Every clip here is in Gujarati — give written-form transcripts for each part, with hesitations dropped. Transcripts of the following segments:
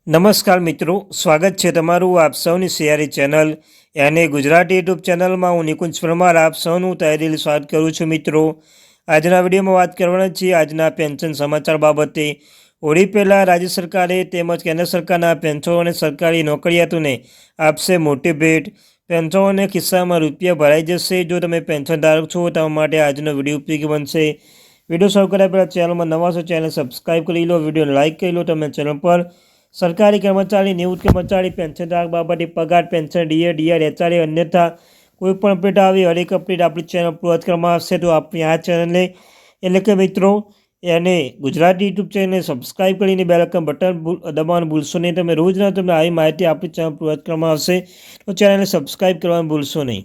નમસ્કાર મિત્રો, સ્વાગત છે તમારું આપ સૌની સિયારી ચેનલ યાની ગુજરાતી યુટ્યુબ ચેનલમાં. હું નિકુંજ પરમાર આપ સૌનું તહેદિલ સ્વાગત કરું છું. મિત્રો, આજના વિડીયોમાં વાત કરવાના છીએ આજના પેન્શન સમાચાર બાબતે. હોળી પહેલાં રાજ્ય સરકારે તેમજ કેન્દ્ર સરકારના પેન્શનો અને સરકારી નોકરિયાતોને આપશે મોટી ભેટ. પેન્શનોને ખિસ્સામાં રૂપિયા ભરાઈ જશે. જો તમે પેન્શન ધારક છો તમારા માટે આજનો વિડીયો ઉપયોગી બનશે. વિડીયો શરૂ કર્યા પહેલાં ચેનલમાં નવા છો ચેનલ સબસ્ક્રાઈબ કરી લો, વિડીયોને લાઇક કરી લો. તમે ચેનલ પર સરકારી કર્મચારી, નિવૃત્ત કર્મચારી, પેન્શનધારક બાબતે પગાર, પેન્શન, ડીઆર, એચઆરએ અન્યથા કોઈપણ અપડેટ આવી હરેક અપડેટ આપણી ચેનલ પર કરવામાં આવશે. તો આપણી આ ચેનલને એટલે કે મિત્રો એને ગુજરાતી યુટ્યુબ ચેનલને સબસ્ક્રાઈબ કરીને બેલ આઇકન બટન દબાવવાનું ભૂલશો નહીં. તમે રોજના તમને આવી માહિતી આપણી ચેનલ પર કરવામાં આવશે તો ચેનલને સબસ્ક્રાઈબ કરવાનું ભૂલશો નહીં.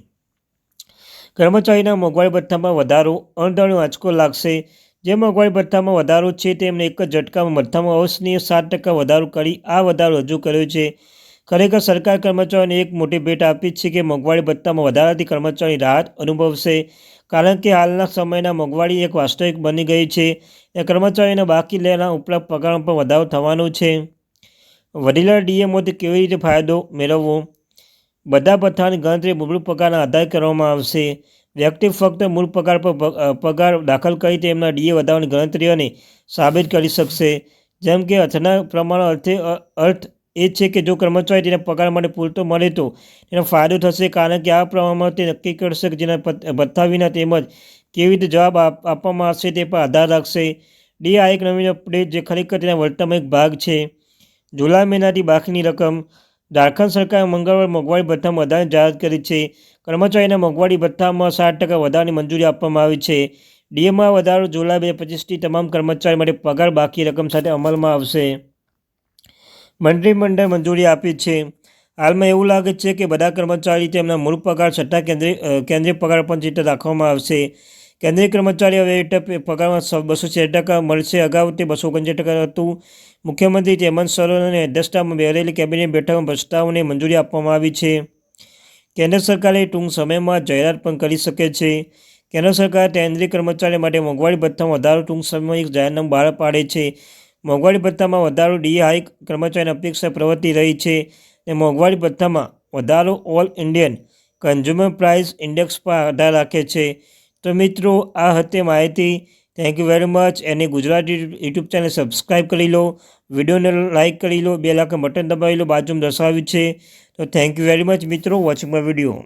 કર્મચારીના મોંઘવારી ભથ્થામાં વધારો, અણધાર્યો આંચકો લાગશે. જે મોંઘવારી ભથ્થામાં વધારો છે તેમને એક જ ઝટકામાં ભથ્થામાં અવસનીય 7% વધારો કરી આ વધારો રજૂ કર્યો છે. ખરેખર સરકાર કર્મચારીઓને એક મોટી ભેટ આપી છે કે મોંઘવારી ભથ્થામાં વધારાથી કર્મચારી રાહત અનુભવશે. કારણ કે હાલના સમયના મોંઘવારી એક વાસ્તવિક બની ગઈ છે અને કર્મચારીઓને બાકી લેવાના ઉપલબ્ધ પગારમાં પણ વધારો થવાનો છે. વધેલા ડીએમાંથી કેવી રીતે ફાયદો મેળવવો? બધા ભથ્થાની ગણતરી મૂળ પગારના આધારે કરવામાં આવશે. વ્યક્તિ ફક્ત મૂળ પગાર પર પગાર દાખલ કરી તેમના ડીએ વધારવાની ગણતરીઓને સાબિત કરી શકશે. જેમ કે અર્થના પ્રમાણનો અર્થ એ છે કે જો કર્મચારી તેના પગાર માટે પૂરતો મળે તો તેનો ફાયદો થશે. કારણ કે આ પ્રમાણમાં તે નક્કી કરશે કે જેના ભથ્થા વિના તેમજ કેવી રીતે જવાબ આપવામાં આવશે તે પર આધાર રાખશે. ડી આ એક નવીન અપડેટ જે ખરેખર તેના વર્તનમાં એક ભાગ છે. જુલાઈ મહિનાથી બાકીની રકમ. ઝારખંડ સરકારે મંગળવારે મોંઘવારી ભથ્થામાં વધારાની જાહેરાત કરી છે. કર્મચારીના મોંઘવારી ભથ્થામાં 7% વધારાની મંજૂરી આપવામાં આવી છે. ડીએમાં વધારો જુલાઈ 2025થી તમામ કર્મચારી માટે પગાર બાકી રકમ સાથે અમલમાં આવશે. મંત્રીમંડળે મંજૂરી આપી છે. હાલમાં એવું લાગે છે કે બધા કર્મચારી તેમના મૂળ પગાર છતાં કેન્દ્રીય પગાર પર ચિંતા રાખવામાં આવશે. કેન્દ્રીય કર્મચારી હવે પગારમાં 246% મળશે. અગાઉ તે 269% હતું. મુખ્યમંત્રી હેમંત સોરેનની અધ્યક્ષતામાં બેરેલી કેબિનેટ બેઠકમાં પ્રસ્તાવને મંજૂરી આપવામાં આવી છે. કેન્દ્ર સરકારે ટૂંક સમયમાં જાહેરાત પણ કરી શકે છે. કેન્દ્ર સરકાર કેન્દ્રીય કર્મચારીઓ માટે મોંઘવારી ભથ્થામાં વધારો ટૂંક સમયમાં એક જાહેરનામું બહાર પાડે છે. મોંઘવારી ભથ્થામાં વધારો ડીએ હાઇક કર્મચારીની અપેક્ષા પ્રવર્તી રહી છે અને મોંઘવારી ભથ્થામાં વધારો all Indian consumer price index પર આધાર રાખે છે. તો મિત્રો, આ હતી માહિતી. Thank you very much. Any Gujarati YouTube channel subscribe કરી લો, વિડીયોને લાઇક કરી લો, બેલ આઇકન બટન દબાવી લો, બાજુમાં દર્શાવ્યું છે. તો થેન્ક યુ વેરી મચ મિત્રો, વોચિંગ માય વિડીયો.